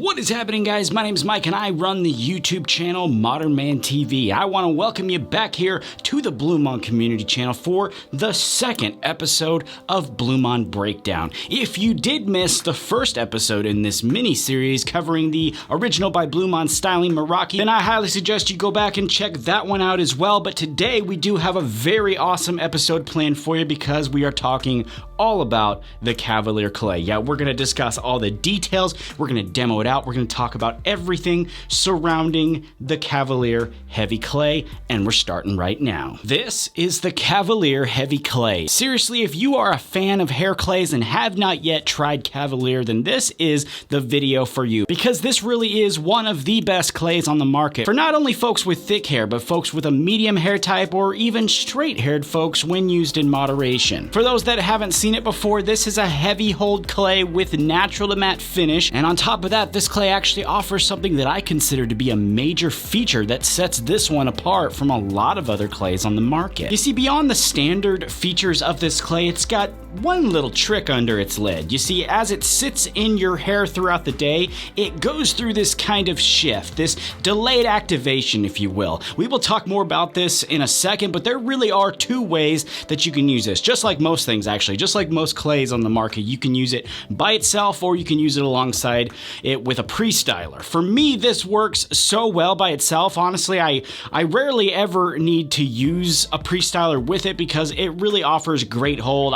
What is happening, guys? My name is Mike and I run the YouTube channel ModernManTV. I want to welcome you back here to the BluMaan community channel for the second episode of BluMaan Breakdown. If you did miss the first episode in this mini-series covering the original by BluMaan styling Meraki, then I highly suggest you go back and check that one out as well. But today we do have a very awesome episode planned for you because we are talking all about the Cavalier clay. Yeah, we're going to discuss all the details. We're going to demo it out. We're going to talk about everything surrounding the Cavalier heavy clay, and we're starting right now. This is the Cavalier heavy clay. Seriously, if you are a fan of hair clays and have not yet tried Cavalier, then this is the video for you, because this really is one of the best clays on the market for not only folks with thick hair, but folks with a medium hair type or even straight-haired folks when used in moderation. For those that haven't seen it before, this is a heavy hold clay with natural to matte finish, and on top of that, this clay actually offers something that I consider to be a major feature that sets this one apart from a lot of other clays on the market. You see, beyond the standard features of this clay, it's got one little trick under its lid. You see, as it sits in your hair throughout the day, it goes through this kind of shift, this delayed activation, if you will. We will talk more about this in a second, but there really are two ways that you can use this. Just like most things, actually, just like most clays on the market, you can use it by itself or you can use it alongside it with a pre-styler. For me, this works so well by itself. Honestly, I rarely ever need to use a pre-styler with it because it really offers great hold.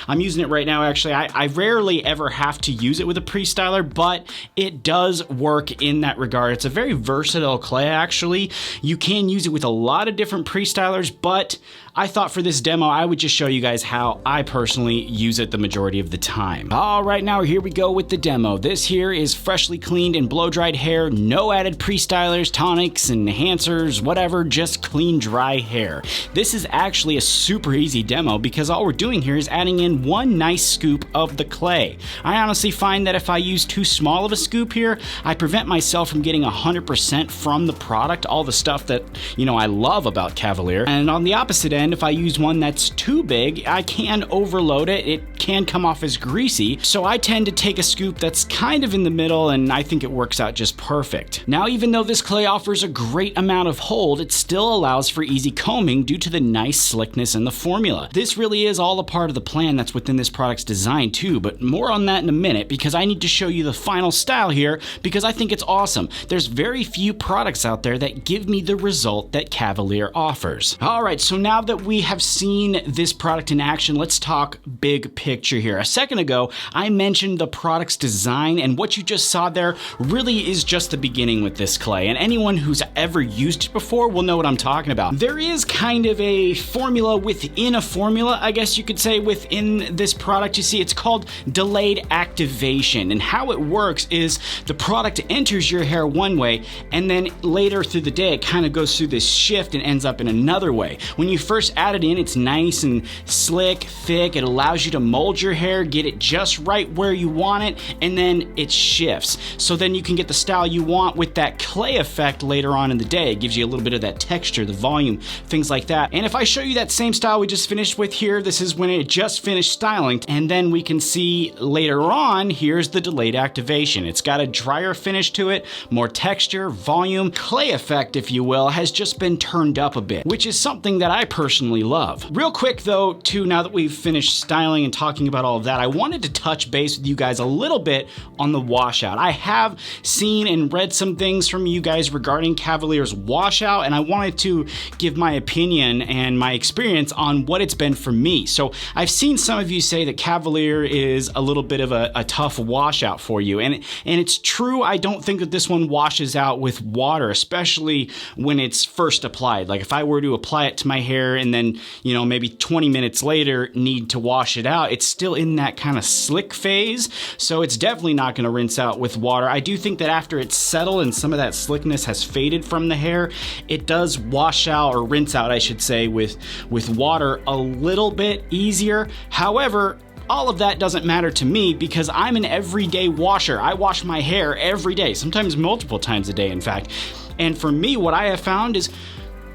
I'm using it right now, actually. I rarely ever have to use it with a pre-styler, but it does work in that regard. It's a very versatile clay, actually. You can use it with a lot of different pre-stylers, but I thought for this demo, I would just show you guys how I personally use it the majority of the time. All right, now here we go with the demo. This here is freshly cleaned and blow-dried hair, no added pre-stylers, tonics, enhancers, whatever, just clean, dry hair. This is actually a super easy demo because all we're doing here is adding in one nice scoop of the clay. I honestly find that if I use too small of a scoop here, I prevent myself from getting 100% from the product, all the stuff that, I love about Cavalier. And on the opposite end, if I use one that's too big, I can overload it. It can come off as greasy. So I tend to take a scoop that's kind of in the middle, and I think it works out just perfect. Now, even though this clay offers a great amount of hold, it still allows for easy combing due to the nice slickness in the formula. This really is all a part of the plan that's within this product's design too, but more on that in a minute because I need to show you the final style here because I think it's awesome. There's very few products out there that give me the result that Cavalier offers. All right, so now that we have seen this product in action, let's talk big picture here. A second ago, I mentioned the product's design, and what you just saw there really is just the beginning with this clay, and anyone who's ever used it before will know what I'm talking about. There is kind of a formula within a formula, I guess you could say, within this product. You see, it's called delayed activation, and how it works is the product enters your hair one way, and then later through the day, it kind of goes through this shift and ends up in another way. When you first add it in, it's nice and slick, thick. It allows you to mold your hair, get it just right where you want it, and then it shifts. So then you can get the style you want with that clay effect later on in the day. It gives you a little bit of that texture, the volume, things like that. And if I show you that same style we just finished with here, this is when it just finished styling, and then we can see later on, here's the delayed activation. It's got a drier finish to it, more texture, volume, clay effect, if you will, has just been turned up a bit, which is something that I personally love. Real quick though, too, now that we've finished styling and talking about all of that, I wanted to touch base with you guys a little bit on the washout. I have seen and read some things from you guys regarding Cavalier's washout, and I wanted to give my opinion and my experience on what it's been for me. So I've seen some of you say that Cavalier is a little bit of a tough washout for you, and it's true. I don't think that this one washes out with water, especially when it's first applied. Like if I were to apply it to my hair and then, maybe 20 minutes later need to wash it out, it's still in that kind of slick phase. So it's definitely not going to rinse out with water. I do think that after it's settled and some of that slickness has faded from the hair, it does wash out, or rinse out, I should say, with water a little bit easier. However, all of that doesn't matter to me because I'm an everyday washer. I wash my hair every day, sometimes multiple times a day, in fact. And for me, what I have found is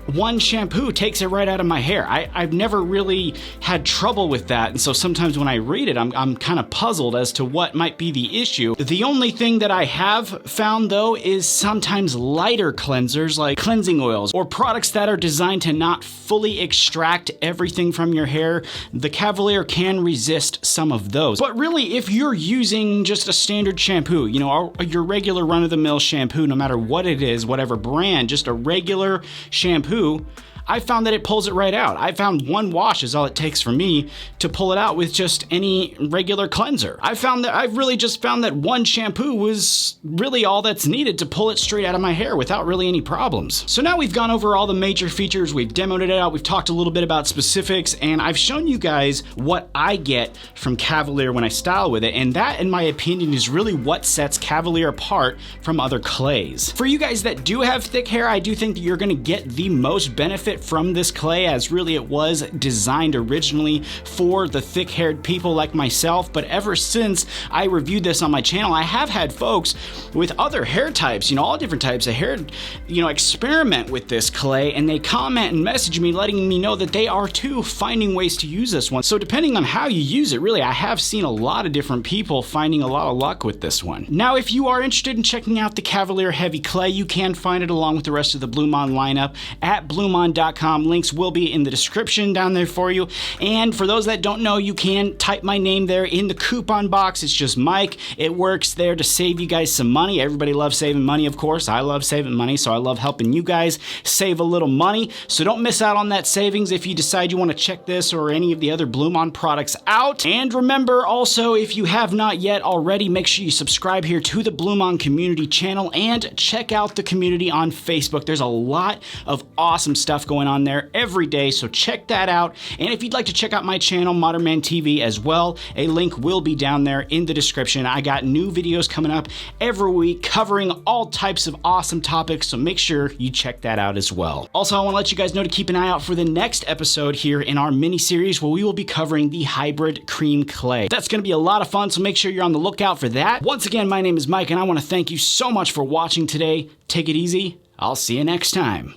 one shampoo takes it right out of my hair. I've never really had trouble with that, and so sometimes when I read it, I'm kind of puzzled as to what might be the issue. The only thing that I have found though is sometimes lighter cleansers like cleansing oils or products that are designed to not fully extract everything from your hair. The Cavalier can resist some of those. But really, if you're using just a standard shampoo, you know, your regular run-of-the-mill shampoo, no matter what it is, whatever brand, just a regular shampoo, I found that it pulls it right out. I found one wash is all it takes for me to pull it out with just any regular cleanser. I've really just found that one shampoo was really all that's needed to pull it straight out of my hair without really any problems. So now we've gone over all the major features, we've demoed it out, we've talked a little bit about specifics, and I've shown you guys what I get from Cavalier when I style with it, and that, in my opinion, is really what sets Cavalier apart from other clays. For you guys that do have thick hair, I do think that you're gonna get the most benefit from this clay, as really it was designed originally for the thick-haired people like myself. But ever since I reviewed this on my channel, I have had folks with other hair types, you know, all different types of hair, you know, experiment with this clay, and they comment and message me letting me know that they are too finding ways to use this one. So depending on how you use it, really, I have seen a lot of different people finding a lot of luck with this one. Now, if you are interested in checking out the Cavalier Heavy Clay, you can find it along with the rest of the BluMaan lineup at BluMaan.com. Links will be in the description down there for you. And for those that don't know, you can type my name there in the coupon box. It's just Mike. It works there to save you guys some money. Everybody loves saving money, of course. I love saving money, so I love helping you guys save a little money. So don't miss out on that savings if you decide you want to check this or any of the other BluMaan products out. And remember also, if you have not yet already, make sure you subscribe here to the BluMaan community channel and check out the community on Facebook. There's a lot of awesome stuff going on there every day, so check that out. And if you'd like to check out my channel, ModernManTV, as well, a link will be down there in the description. I got new videos coming up every week covering all types of awesome topics, so make sure you check that out as well. Also, I want to let you guys know to keep an eye out for the next episode here in our mini-series where we will be covering the hybrid cream clay. That's going to be a lot of fun, so make sure you're on the lookout for that. Once again, my name is Mike, and I want to thank you so much for watching today. Take it easy. I'll see you next time.